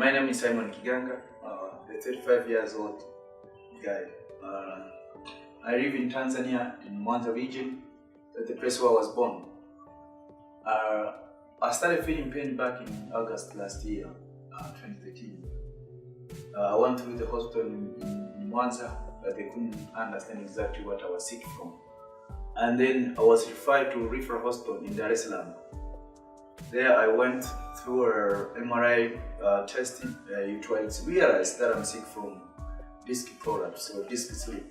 My name is Simon Kikanga, a 35 years old guy. I live in Tanzania, in Mwanza region, the place where I was born. I started feeling pain back in August last year, 2013. I went to the hospital in Mwanza, but they couldn't understand exactly what I was sick from. And then I was referred to referral hospital in Dar es Salaam. There I went through a MRI testing. It was realized that I'm sick from disc prolapse or disc sleep.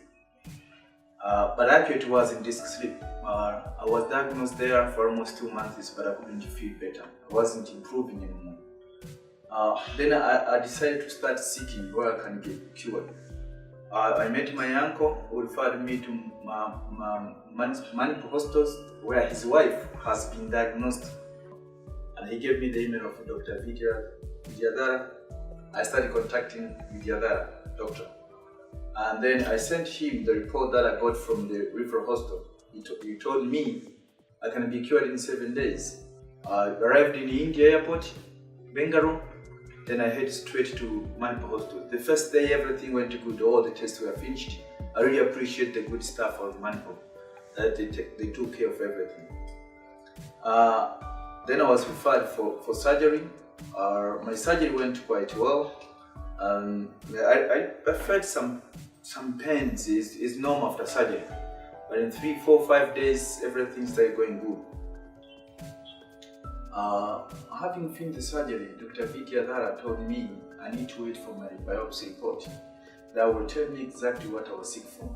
But actually it wasn't disc sleep. I was diagnosed there for almost 2 months, but I couldn't feel better. I wasn't improving anymore. Then I decided to start seeking where I can get cured. I met my uncle who referred me to Manipal hospitals where his wife has been diagnosed. And he gave me the email of Dr. Vidyadhara. I started contacting Vidyadhara doctor. And then I sent him the report that I got from the referral hospital. He told me I can be cured in 7 days. I arrived in the India airport, Bangalore. Then I headed straight to Manipal hospital. The first day everything went good, all the tests were finished. I really appreciate the good staff of Manipal, that they took care of everything. Then I was referred for surgery. My surgery went quite well. I felt some pains. It's normal after surgery. But in 3, 4, 5 days, everything started going good. Having finished the surgery, Dr. Vidyadhara told me I need to wait for my biopsy report. That will tell me exactly what I was sick from.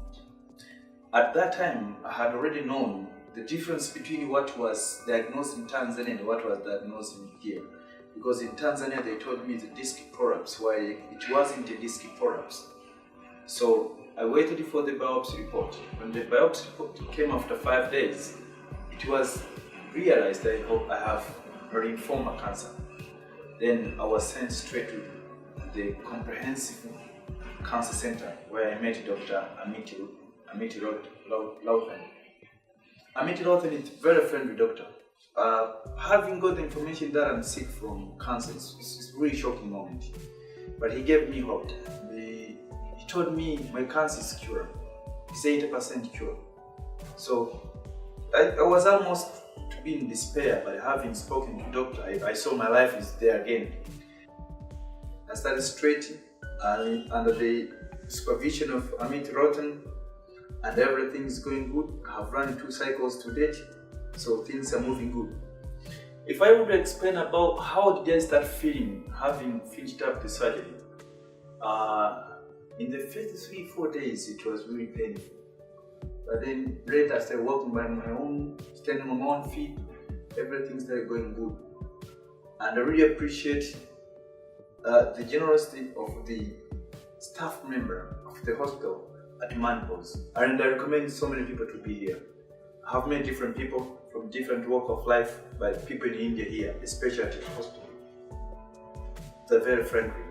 At that time, I had already known the difference between what was diagnosed in Tanzania and what was diagnosed in here. Because in Tanzania, they told me the disc prolapse, while it wasn't a disc prolapse. So I waited for the biopsy report. When the biopsy report came after 5 days, it was realized I have lymphoma cancer. Then I was sent straight to the comprehensive cancer center where I met Dr. Amit Lawton. Amit Lawton is a very friendly doctor. Having got the information that I'm sick from cancer, it's a really shocking moment. But he gave me hope. He told me my cancer is cured. It's 80% cured. So I was almost to be in despair, but having spoken to the doctor, I saw my life is there again. I started straight under the supervision of Amit Lawton, and everything is going good. I have run 2 cycles to date, so things are moving good. If I would explain about how did I start feeling having finished up the surgery, in the first 3-4 days it was really painful. But then later I started walking by my own, standing on my own feet, everything started going good. And I really appreciate the generosity of the staff member of the hospital at Manipal. And I recommend so many people to be here. I have met different people from different walks of life, but people in India here, especially at the hospital. They're very friendly.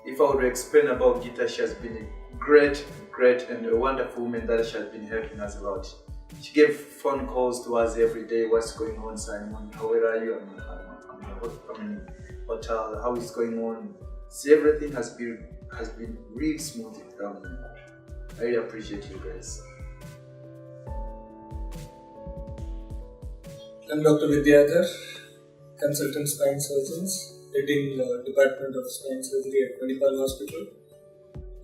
If I would explain about Gita, she has been a great and a wonderful woman that she has been helping us a lot. She gave phone calls to us every day. What's going on, Simon? Where are you? I'm in hotel. How is going on? See, everything has been really smooth. I really appreciate you guys. I'm Dr. Vidyadhara, consultant spine surgeons, heading Department of Spine Surgery at Manipal Hospital.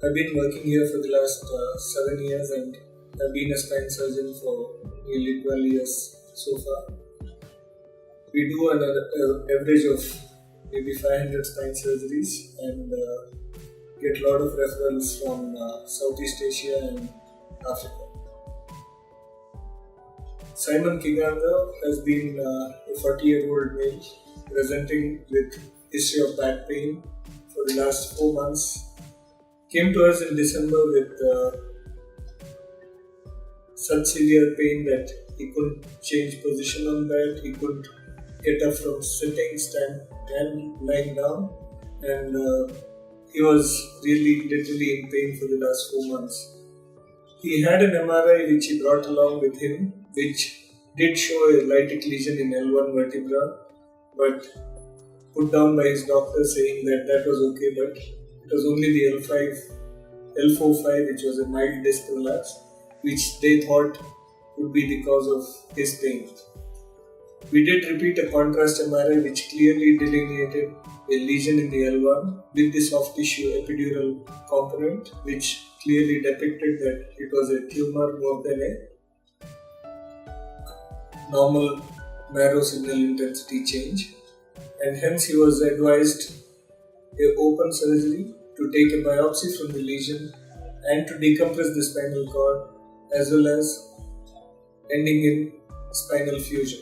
I've been working here for the last 7 years and I've been a spine surgeon for nearly 12 years so far. We do an average of maybe 500 spine surgeries and get a lot of referrals from Southeast Asia and Africa. Simon Kikanga has been a 40-year-old male presenting with history of back pain for the last 4 months. Came to us in December with such severe pain that he couldn't change position on bed, he couldn't get up from sitting, stand, and lying down, and he was really literally in pain for the last 4 months. He had an MRI which he brought along with him, which did show a lytic lesion in L1 vertebra, but put down by his doctor saying that that was okay, but it was only the L45, which was a mild disc prolapse, which they thought would be the cause of his pain. We did repeat a contrast MRI which clearly delineated a lesion in the L1 with the soft tissue epidural component, which clearly depicted that it was a tumor more than a normal marrow signal intensity change, and hence he was advised a open surgery to take a biopsy from the lesion and to decompress the spinal cord, as well as ending in spinal fusion.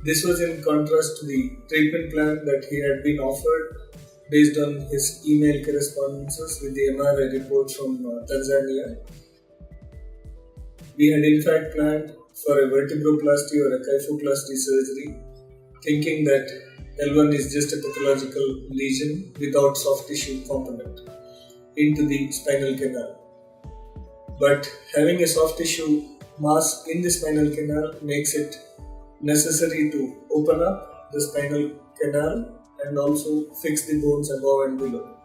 This was in contrast to the treatment plan that he had been offered based on his email correspondences with the MRI report from Tanzania. We had in fact planned for a vertebroplasty or a kyphoplasty surgery, thinking that L1 is just a pathological lesion without soft tissue component into the spinal canal. But having a soft tissue mass in the spinal canal makes it necessary to open up the spinal canal and also fix the bones above and below.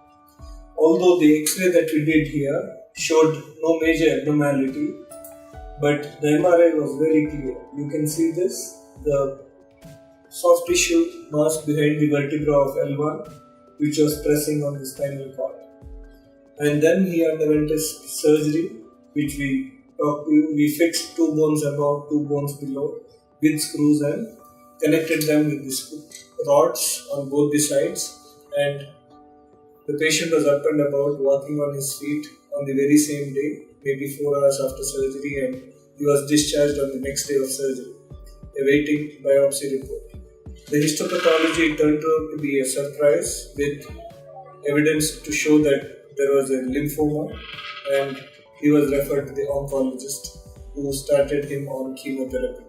Although the X-ray that we did here showed no major abnormality, but the MRI was very clear. You can see this, the soft tissue mass behind the vertebra of L1, which was pressing on the spinal cord. And then he underwent a surgery, which we talked to you. We fixed 2 bones above, 2 bones below with screws and connected them with the rods on both the sides, and the patient was up and about, walking on his feet on the very same day, maybe 4 hours after surgery, and he was discharged on the next day of surgery, awaiting biopsy report. The histopathology turned out to be a surprise with evidence to show that there was a lymphoma, and he was referred to the oncologist who started him on chemotherapy.